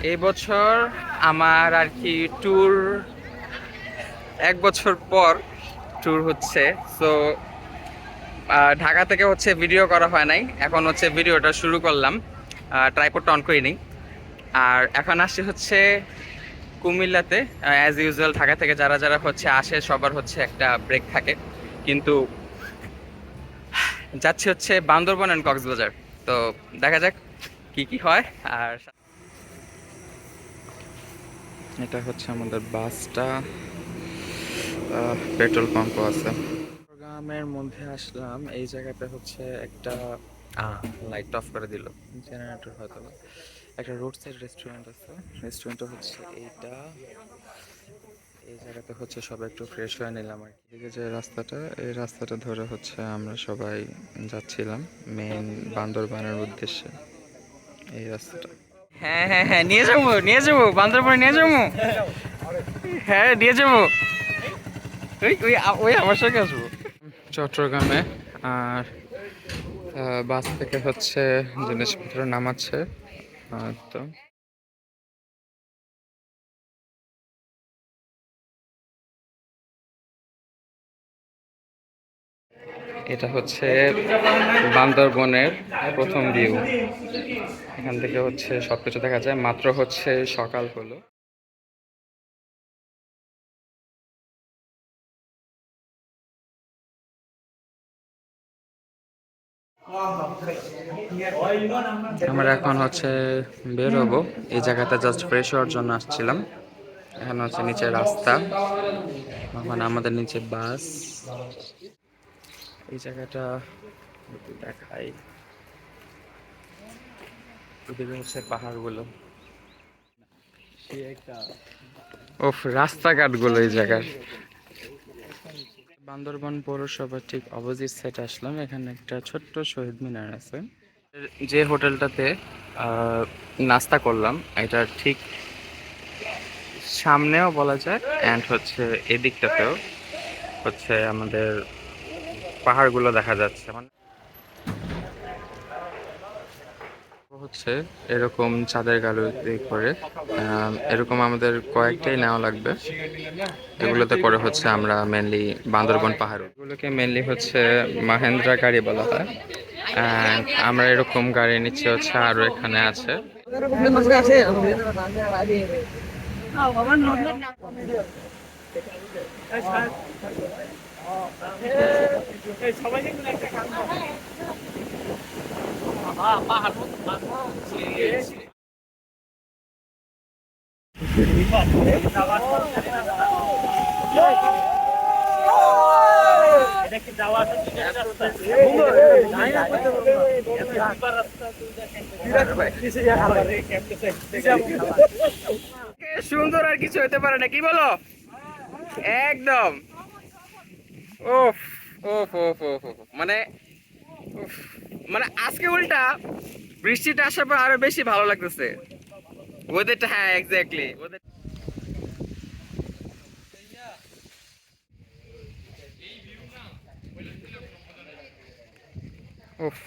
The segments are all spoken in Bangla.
এই বছর আমার আর কি ট্যুর 1 বছর পর ট্যুর হচ্ছে। সো ঢাকা থেকে হচ্ছে ভিডিও করা হয় নাই, এখন হচ্ছে ভিডিওটা শুরু করলাম। ট্রাইপডটা অন করি নি। আর এখন আসছি হচ্ছে কুমিল্লাতে। অ্যাজ ইউজুয়াল ঢাকা থেকে যারা যারা হচ্ছে আসে সবার হচ্ছে একটা ব্রেক থাকে, কিন্তু যাচ্ছি হচ্ছে বান্দরবন অ্যান্ড কক্সবাজার। তো দেখা যাক কি কি হয়। আর এটা হচ্ছে আমাদের বাসটা, পেট্রোল পাম্পও আছে। গ্রামের মধ্যে আসলাম, এই জায়গাতে হচ্ছে একটা লাইট অফ করে দিল, জেনারেটর হয়তো বা। একটা রোড সাইড রেস্টুরেন্ট আছে, রেস্টুরেন্টটা হচ্ছে এইটা। এই জায়গাতে হচ্ছে সবাই একটু ফ্রেশ হয়ে নিলাম আর কি। এদিকে যে রাস্তাটা, এই রাস্তাটা ধরে হচ্ছে আমরা সবাই যাচ্ছিলাম মেইন বান্দরবানের উদ্দেশ্যে, এই রাস্তাটা। হ্যাঁ হ্যাঁ হ্যাঁ, নিয়ে যাবো বান্দরবনে নিয়ে যাবো। হ্যাঁ নিয়ে যাবো, ওই ওই ওই আমার সঙ্গে আসবো চট্টগ্রামে। আর বাস থেকে হচ্ছে জিনিসপত্র নামাচ্ছে। তো এটা হচ্ছে বান্দরবনের প্রথম ভিউ। এখান থেকে হচ্ছে সবকিছু দেখা যায়, মাত্র হচ্ছে সকাল হলো। আমরা এখন হচ্ছে বের হবো, এই জায়গাটা জাস্ট ফ্রেশ হওয়ার জন্য আসছিলাম। এখন হচ্ছে নিচে রাস্তা, মানে আমাদের নিচে বাস। এই জায়গাটা একটু দেখাই, ওদিকে হচ্ছে পাহাড়গুলো। ওফ, রাস্তাঘাটগুলো এই জায়গার। বান্দরবান পৌরসভার ঠিক অপোজিট সাইডে আসলাম, এখানে একটা ছোট্ট শহীদ মিনার আছে। যে হোটেলটাতে নাস্তা করলাম এটার ঠিক সামনেও বলা যায়, অ্যান্ড হচ্ছে এদিকটাতেও হচ্ছে আমাদের পাহাড়গুলো দেখা যাচ্ছে। মানে হচ্ছে এরকম চাঁদের গাড়ি করে এরকম আমাদের কয়েকটাই নেওয়া লাগবে। এগুলোতে করে হচ্ছে আমরা মেনলি বান্দরবন পাহাড়, এগুলোকে মেনলি হচ্ছে মাহেন্দ্রা গাড়ি বলা হয়। অ্যান্ড আমরা এরকম গাড়ি নিচ্ছে হচ্ছে আরো এখানে আছে। সুন্দর আর কিছু হতে পারে না, কি বলো? একদম। ওফ ওফ ওফ ওফ ওফ, মানে উফ, মানে আজকে উল্টা বৃষ্টিটা আসার পর আরো বেশি ভালো লাগতেছে ওয়েদারটা। হ্যাঁ এক্স্যাক্টলি। উফ,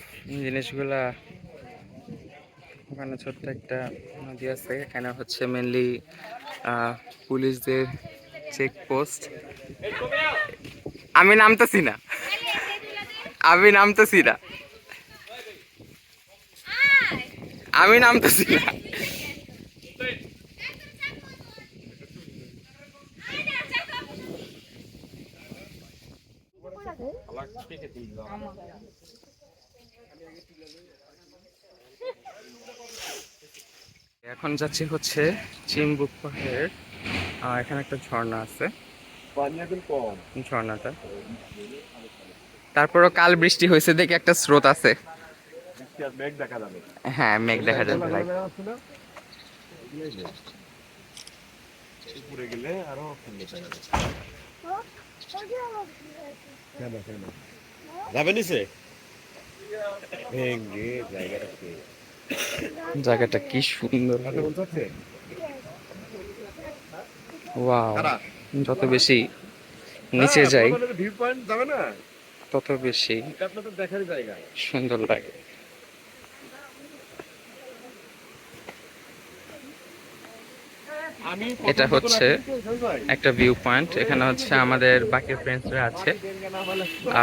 জিনিসগুলা, ওখানে ছোট্ট একটা নদী আছে, এখানে হচ্ছে মেনলি পুলিশদের চেকপোস্ট। আমি নামতেছি না, আমি নামতেছি না, আমি নামতেছি না। এখন যাচ্ছি হচ্ছে চিম্বুক পাহাড়ের। এখানে একটা ঝর্ণা আছে, ঝর্ণাটা। তারপরও কাল বৃষ্টি হয়েছে দেখে একটা স্রোত আছে। হ্যাঁ মেঘ দেখা যাবে, লাইক জায়গাটা কি সুন্দর। ওয়াও, যত বেশি নিচে যাই তত বেশি সুন্দর লাগে। এটা হচ্ছে একটা ভিউ পয়েন্ট। এখানে হচ্ছে আমাদের বাকি ফ্রেন্ডসরা আছে।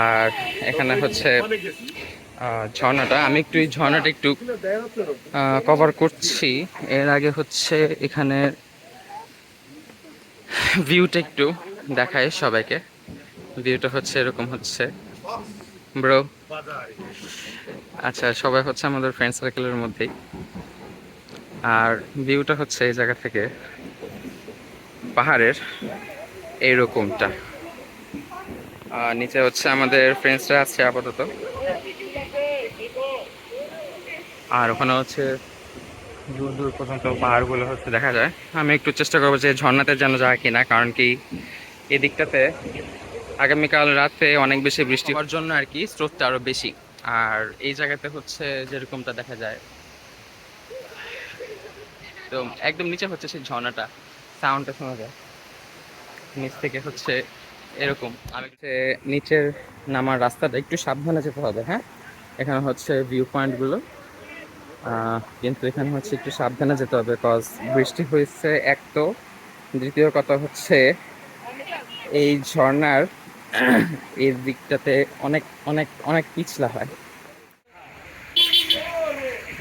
আর এখানে হচ্ছে ঝর্ণাটা, আমি একটু এই ঝর্ণাটা একটু কভার করছি। এর আগে হচ্ছে এখানে ভিউটা একটু দেখায় সবাইকে। ভিউটা হচ্ছে এরকম হচ্ছে ব্রো। আচ্ছা, সবাই হচ্ছে আমাদের ফ্রেন্ড সার্কেলের মধ্যেই। আর ভিউটা হচ্ছে এই জায়গা থেকে পাহাড়ের এইরকমটা। নিচে হচ্ছে আমাদের ফ্রেন্ডসরা আছে আপাতত। আর ওখানে হচ্ছে দূর দূর পর্যন্ত পাহাড়গুলো হচ্ছে দেখা যায়। আমি একটু চেষ্টা করবো যে ঝর্ণাতে যেন যায় কিনা, কারণ কি এই দিকটাতে আগামীকাল রাতে অনেক বেশি বৃষ্টি হওয়ার জন্য আর কি স্রোতটা আরো বেশি। আর এই জায়গাতে হচ্ছে যেরকমটা দেখা যায়, তো একদম নিচে হচ্ছে সেই ঝর্ণাটা, সাউন্ডটা শোনা যায় নিচ থেকে হচ্ছে এরকম। আমি নিচের নামার রাস্তাটা একটু সাবধানে যেতে হবে। হ্যাঁ, এখানে হচ্ছে ভিউ পয়েন্টগুলো, কিন্তু এখানে হচ্ছে একটু সাবধানে যেতে হবে, কজ বৃষ্টি হয়েছে এক তো, দ্বিতীয় কথা হচ্ছে এই ঝর্ণার এই দিকটাতে অনেক অনেক অনেক পিছলা হয়।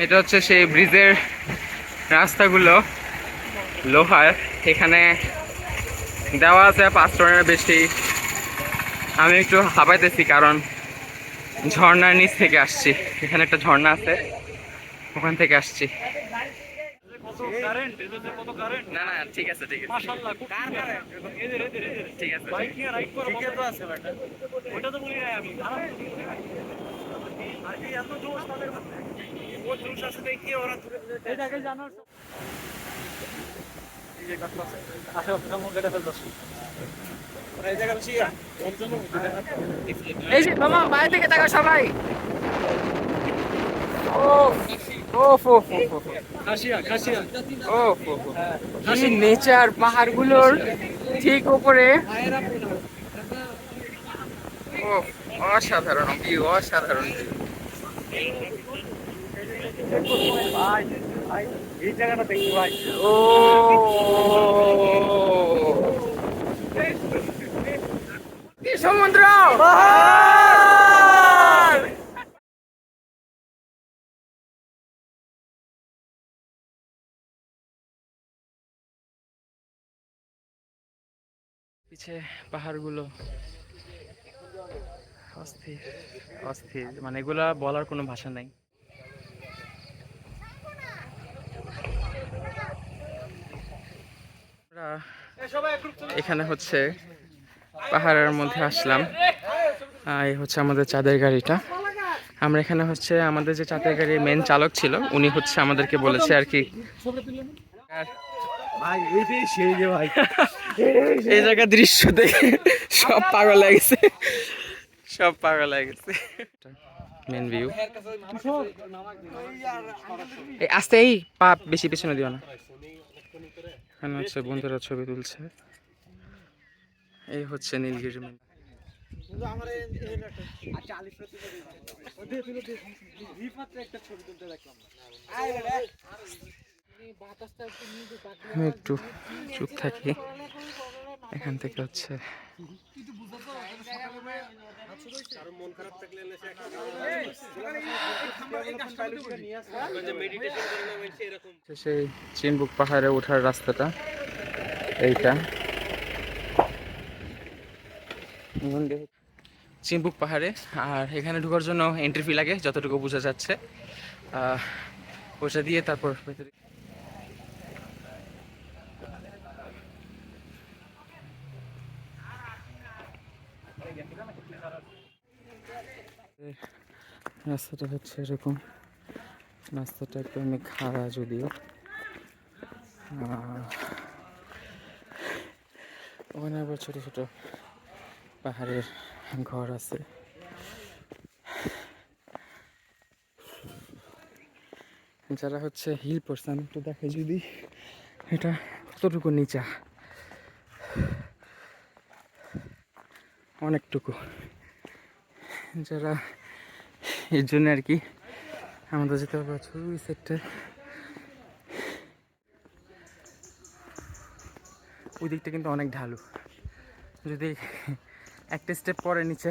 এটা হচ্ছে সেই ব্রিজের রাস্তাগুলো লোহার, এখানে দেওয়া আছে 5 টনের বেশি। আমি একটু হাঁপাইতেছি কারণ ঝর্ণার নিচ থেকে আসছি। এখানে একটা ঝর্ণা আছে, ওখান থেকে আসছি। না না, ঠিক আছে ঠিক আছে ঠিক আছে। এই যে মামা বাইরে থেকে তাকাও সবাই। নেচার পাহাড়গুলোর ঠিক উপরে। অসাধারণ ভিউ, অসাধারণ ভিউ। এই জায়গাটা দেখি ভাই। ও কি সমুদ্র! পিছে পাহাড়গুলো অস্থির অস্থির, মানে এগুলা বলার কোনো ভাষা নাই। এখানে হচ্ছে পাহাড়ের মধ্যে আসলাম। এই হচ্ছে আমাদের চাঁদের গাড়িটা। আমরা এখানে হচ্ছে আমাদের যে চাঁদের গাড়ির মেন চালক ছিল, উনি হচ্ছে আমাদেরকে বলেছে আর কি এই জায়গার দৃশ্য দেখে সব পাগল হয়ে গেছে, সব পাগল হয়ে গেছে। মেন ভিউ এই আস্তে, এই পা বেশি পেছনে দিও না। এখানে হচ্ছে বন্ধুরা ছবি তুলছে। এই হচ্ছে নীলগিরি মেন। আমি একটু চুপ থাকি, এখান থেকে হচ্ছে সেই চিম্বুক পাহাড়ে ওঠার রাস্তাটা এইটা। চিম্বুক পাহাড়ে, আর এখানে ঢোকার জন্য এন্ট্রি ফি লাগে যতটুকু বোঝা যাচ্ছে। ওটা দিয়ে তারপর ভেতরে রাস্তাটা হচ্ছে এরকম। রাস্তাটা একদমই খাড়া যদিও। ওখানে আবার ছোট ছোট পাহাড়ের ঘর আছে। যারা হচ্ছে হিল পারসন একটু দেখে যদি এটা কতটুকু নিচা, অনেকটুকু। যারা এর জন্য আর কি আমাদের যেতে হবে ওই সেটটা। ওই দিকটা কিন্তু অনেক ঢালু, যদি একটা স্টেপ পরে নিচে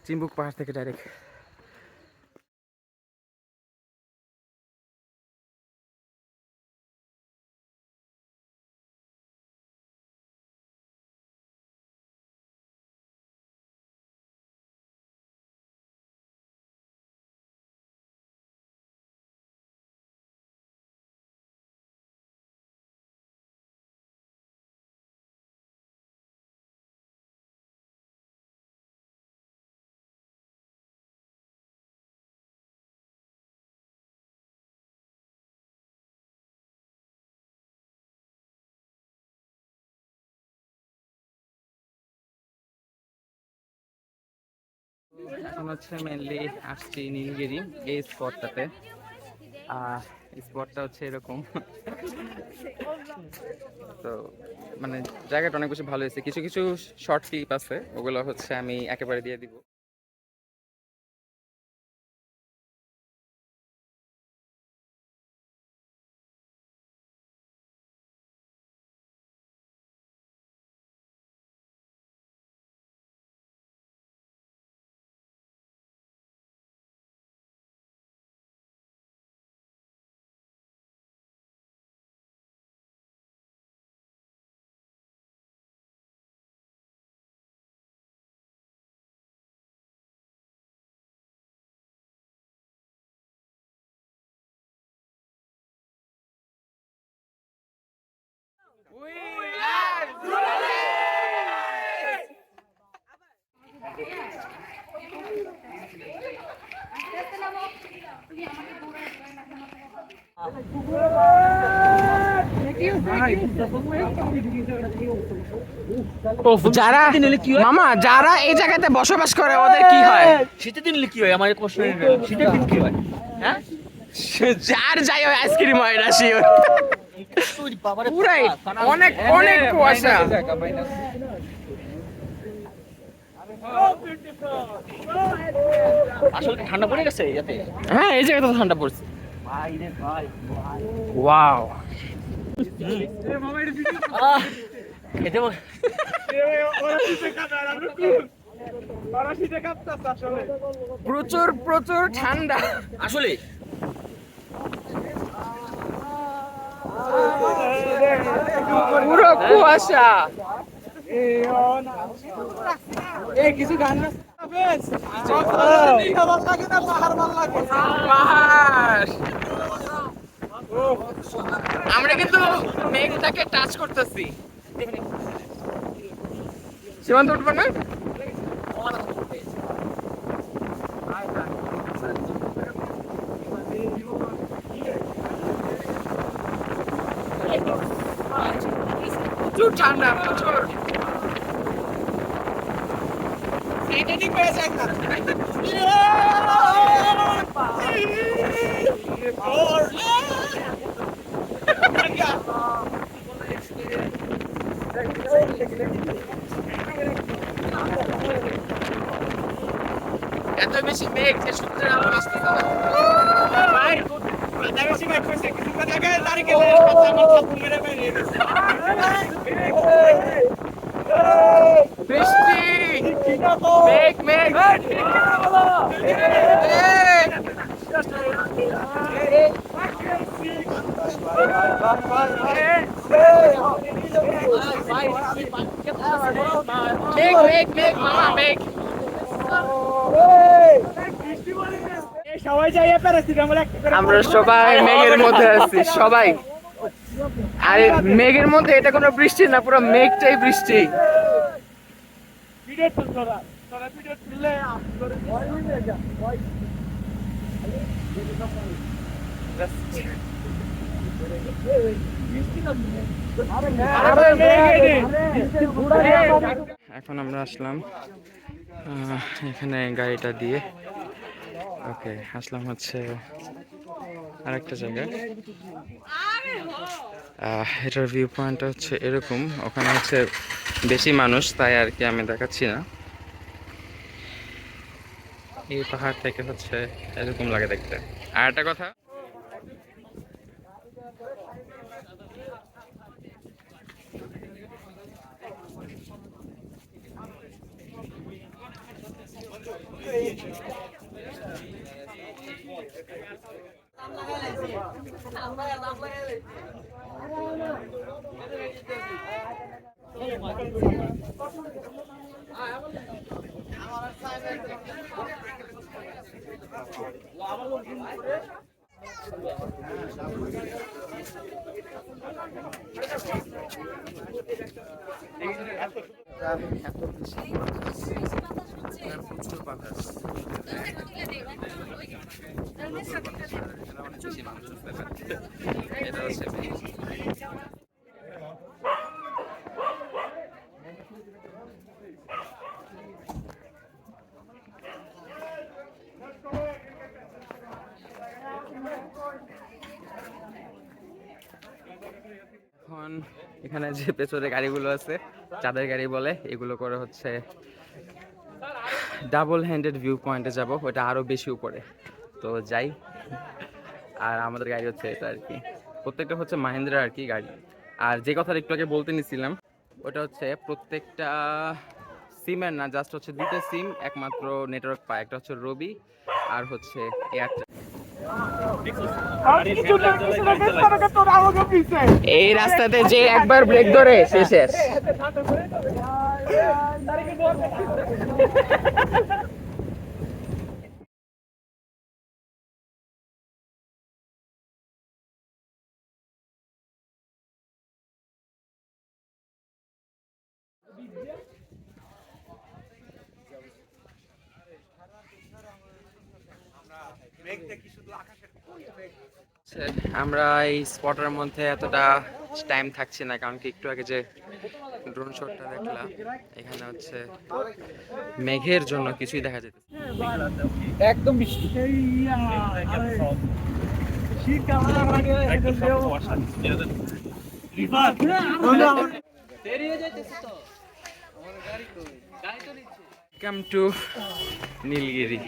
চিম্বুক পাহাড় থেকে ডাইরেক্ট। এখন হচ্ছে মেনলি আসছি নীলগিরি এই স্পটটাতে। স্পটটা হচ্ছে এরকম, তো মানে জায়গাটা অনেক বেশি ভালো হয়েছে। কিছু কিছু শর্ট ক্লিপ আছে, ওগুলো হচ্ছে আমি একেবারে দিয়ে দিব। যারা মামা যারা এই জায়গাতে বসবাস করে ওদের কি হয়? শীতের দিন কি হয় আমার প্রশ্ন, শীতের দিন কি হয়? হ্যাঁ, যার যাই হয় আইসক্রিম হয় না শিওর। পুরাই অনেক অনেক কুয়াশা। আসলে ঠান্ডা পড়ে গেছে ইয়াতে। হ্যাঁ এই জায়গাটা তো ঠান্ডা পড়ছে। ওয়াও, খেতে প্রচুর প্রচুর ঠান্ডা আসলে পুরো কুয়াশা। পাহাড়, আমরা কিন্তু মেঘটাকে টাচ করতেছি। সীমান্ত উঠবো না? প্রচুর ঠান্ডা, প্রচুর। এত বেশি মেঘ যে সূর্যের আলো আসতে বৃষ্টি, মেঘ মেঘ। মেঘ মেঘ মেঘ মামা মেঘ। আমরা সবাই মেঘের মধ্যে আছি সবাই। আরে মেঘের মধ্যে এটা কোনো বৃষ্টি না, পুরো মেঘটাই বৃষ্টি। এখন আমরা আসলাম এখানে গাড়িটা দিয়ে। ওকে, আসলাম হচ্ছে আরেকটা জায়গায়। এটার ভিউ পয়েন্টটা হচ্ছে এরকম, ওখানে হচ্ছে বেশি মানুষ তাই আর কি আমি দেখাচ্ছি না। এই পাহাড় থেকে হচ্ছে এরকম লাগে দেখতে। আর একটা কথা, এত বেশি প্রচুর বাতাস, অনেক বেশি মানুষ এটা হচ্ছে এখন এখানে যে পেছনে গাড়িগুলো আছে চাঁদের গাড়ি বলে, এগুলো করে হচ্ছে ডাবল হ্যান্ডেড ভিউ পয়েন্টে যাব, ওটা আরো বেশি উপরে। তো যাই, আর আমাদের গাড়ি হচ্ছে এটা আর কি, প্রত্যেকটা হচ্ছে মাহিন্দ্রা আর কি গাড়ি। আর যে কথাটা একটু আগে বলতে নিছিলাম, ওটা হচ্ছে প্রত্যেকটা সিমের না, জাস্ট হচ্ছে দুটো সিম একমাত্র নেটওয়ার্ক পায়, একটা হচ্ছে রবি আর হচ্ছে এয়ারটেল। এই রাস্তাতে যে একবার ব্রেক ধরে সে শেষ। আমরা এই স্পটের মধ্যে এতটা টাইম থাকছি না, কারণ কি একটু আগে যে ড্রোন শটটা দেখলাম, এখানে হচ্ছে মেঘের জন্য কিছুই দেখা যেত একদম বৃষ্টি। ওয়েলকাম টু নীলগিরি,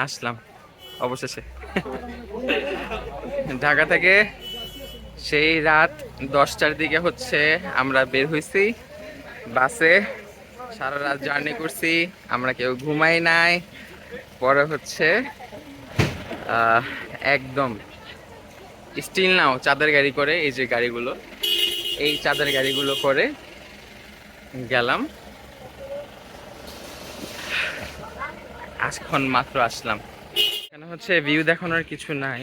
আসলাম অবশেষে। ঢাকা থেকে সেই রাত 10টার দিকে হচ্ছে আমরা বের হয়েছি বাসে, সারা রাত জার্নি করছি, আমরা কেউ ঘুমাই নাই। পরে হচ্ছে একদম স্টিল নাও চাঁদের গাড়ি করে, এই যে গাড়িগুলো, এই চাঁদের গাড়িগুলো করে গেলাম, আজক্ষণ মাত্র আসলাম। এখানে হচ্ছে ভিউ দেখানোর কিছু নাই,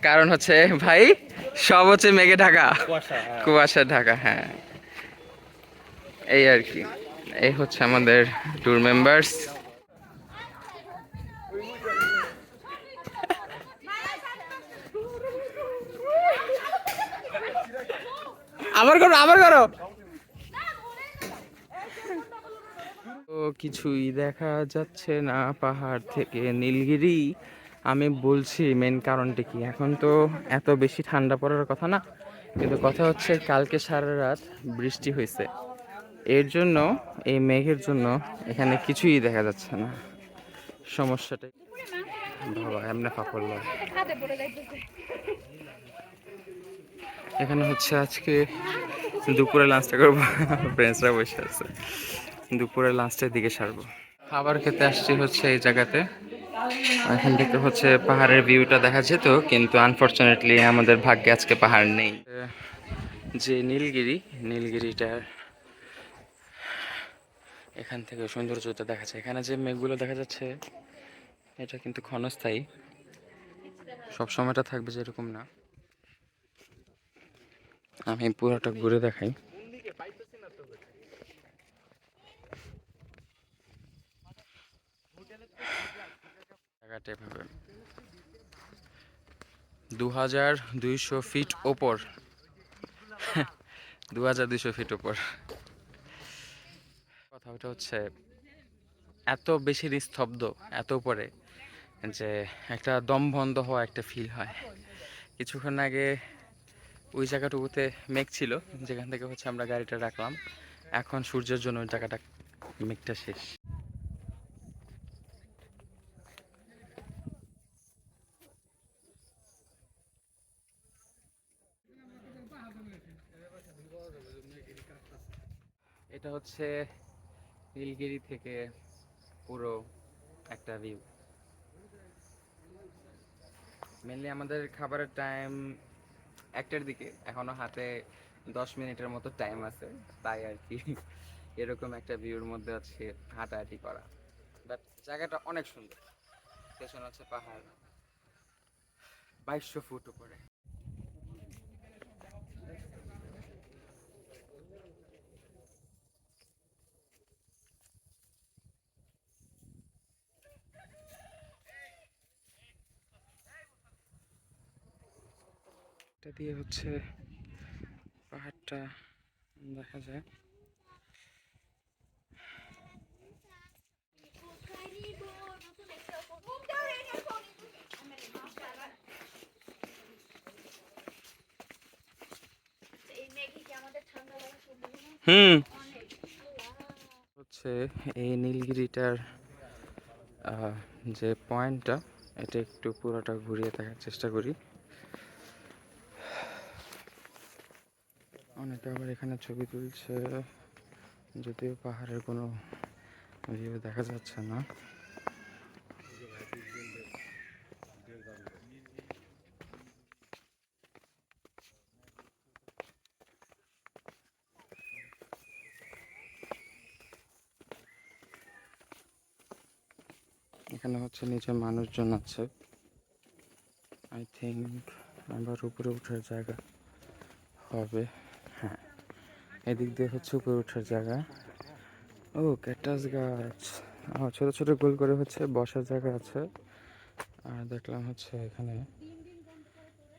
কারণ হচ্ছে ভাই সব হচ্ছে মেঘে ঢাকা, কুয়াশা ঢাকা। হ্যাঁ, এই আর কি, এই হচ্ছে আমাদের ট্যুর মেম্বার্স। আবার করো, আবার করো। তো কিছুই দেখা যাচ্ছে না পাহাড় থেকে নীলগিরি। আমি বলছি মেন কারণটা কি, এখন তো এত বেশি ঠান্ডা পড়ার কথা না, কিন্তু কথা হচ্ছে কালকে সারা রাত বৃষ্টি হয়েছে, এর জন্য এই মেঘের জন্য এখানে কিছুই দেখা যাচ্ছে না। সমস্যাটাই বাবা এমনি ফাপড় লাগে। এখানে হচ্ছে আজকে দুপুরে লাঞ্চটা করবো, ফ্রেন্ডসরা বসে আছে, দুপুরে লাঞ্চের দিকে সারবো। খাবার খেতে আসছি হচ্ছে এই জায়গাতে, এখান থেকে হচ্ছে পাহাড়ের ভিউটা দেখা যেত, কিন্তু আনফরচুনেটলি আমাদের ভাগ্যে আজকে পাহাড় নেই। যে নীলগিরি, নীলগিরিটার এখান থেকে সৌন্দর্যটা দেখা যায়। এখানে যে মেঘগুলো দেখা যাচ্ছে এটা কিন্তু ক্ষণস্থায়ী, সব সময়টা থাকবে যেরকম না। আমি পুরোটা ঘুরে দেখাই। জায়গাটা এভাবে 2200 ফিট ওপর, 2200 ফিট ওপর। কথা ওটা হচ্ছে এত বেশি নিস্তব্ধ এত উপরে যে একটা দম বন্ধ হওয়া একটা ফিল হয়। কিছুক্ষণ আগে ওই জায়গাটুকুতে মেঘ ছিল, যেখান থেকে হচ্ছে আমরা গাড়িটা রাখলাম, এখন সূর্যের জন্য ওই জায়গাটা মেঘটা শেষ। এটা হচ্ছে নীলগিরি থেকে পুরো একটা ভিউ। মেনলি আমাদের খাবারের টাইম 1টার দিকে, এখনো হাতে 10 মিনিটের মতো টাইম আছে, তাই আর কি এরকম একটা ভিউর মধ্যে আছে হাঁটাহাঁটি করা। বাট জায়গাটা অনেক সুন্দর, পেছনে হচ্ছে পাহাড় 2200 ফুট উপরে। এটা দিয়ে হচ্ছে পাহাড়টা দেখা যায়। হচ্ছে এই নীলগিরিটার যে পয়েন্টটা, এটা একটু পুরোটা ঘুরিয়ে দেখার চেষ্টা করি। অনেকে আবার এখানে ছবি তুলছে, যদিও পাহাড়ের কোনো ভিউ দেখা যাচ্ছে না। এখানে হচ্ছে নিচে মানুষজন আছে, আই থিঙ্ক আবার উপরে ওঠার জায়গা হবে। হ্যাঁ, এদিক দিয়ে হচ্ছে উপরে ওঠার জায়গা। ও ক্যাকটাস গাছ, ছোট ছোট গোল করে হচ্ছে বসার জায়গা আছে। আর দেখলাম হচ্ছে এখানে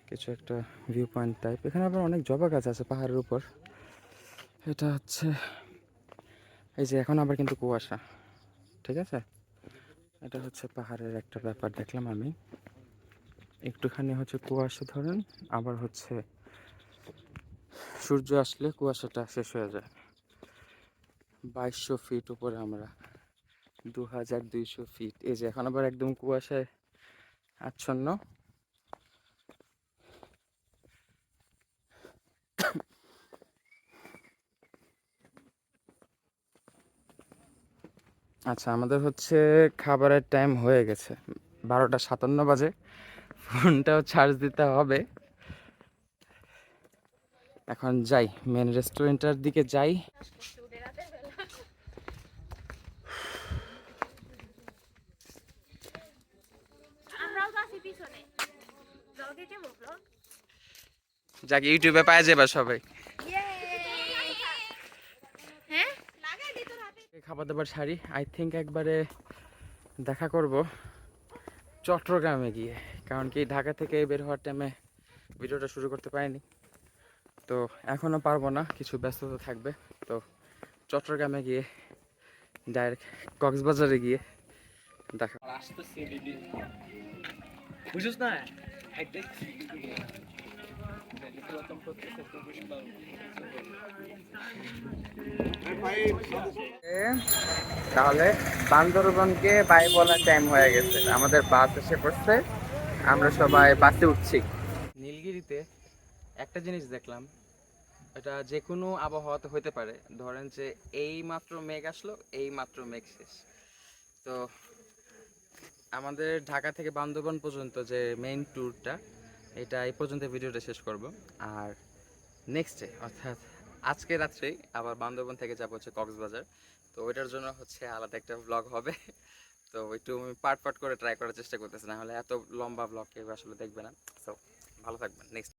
কিছু একটা ভিউ পয়েন্ট টাইপ, এখানে আবার অনেক জবা গাছ আছে পাহাড়ের উপর। এটা হচ্ছে এই যে এখন আবার কিন্তু কুয়াশা, ঠিক আছে। এটা হচ্ছে পাহাড়ের একটা ব্যাপার দেখলাম আমি, একটুখানি হচ্ছে কুয়াশা ধরেন, আবার হচ্ছে সূর্য আসলে কুয়াশাটা শেষ হয়ে যায়। 2200 ফিট উপরে আমরা, 2200 ফিট। এই যে এখন আবার একদম কুয়াশায় আচ্ছন্ন। আচ্ছা, আমাদের হচ্ছে খাবারের টাইম হয়ে গেছে, 12টা 57 বাজে। ফোনটাও চার্জ দিতে হবে। এখন যাই, মেন রেস্টুরেন্টের দিকে যাই। যাকে ইউটিউবে পাওয়া যাবে সবাই। খাবার দাবার সারি, আই থিঙ্ক একবারে দেখা করব চট্টগ্রামে গিয়ে, কারণ কি ঢাকা থেকে বের হওয়ার টাইমে ভিডিওটা শুরু করতে পারিনি, তো এখনও পারবো না, কিছু ব্যস্ততা থাকবে। তো চট্টগ্রামে গিয়ে ডাইরেক্ট কক্সবাজারে গিয়ে দেখা। বুঝছ না? তাহলে বান্দরবনকে বাই বলার টাইম হয়ে গেছে, আমাদের বাস এসে পড়ছে, আমরা সবাই বাসে উঠছি। নীলগিরিতে একটা জিনিস দেখলাম, এটা যে কোনো আবহাওয়াতে হতে পারে, ধরেন যে এই মাত্র মেঘ আসলো, এই মাত্র মেঘ শেষ। তো আমাদের ঢাকা থেকে বান্দরবন পর্যন্ত যে মেইন ট্যুরটা, এটা এই পর্যন্ত ভিডিওটা শেষ করব। আর নেক্সট ডে অর্থাৎ আজকে রাত্রেই আবার বান্দরবন থেকে যাবো হচ্ছে কক্সবাজার। তো ওইটার জন্য হচ্ছে আলাদা একটা ব্লগ হবে। তো একটু আমি পার্ট পার্ট করে ট্রাই করার চেষ্টা করতেছি, না হলে এত লম্বা ব্লগ কেউ আসলে দেখবে না। সো ভালো থাকবেন, নেক্সট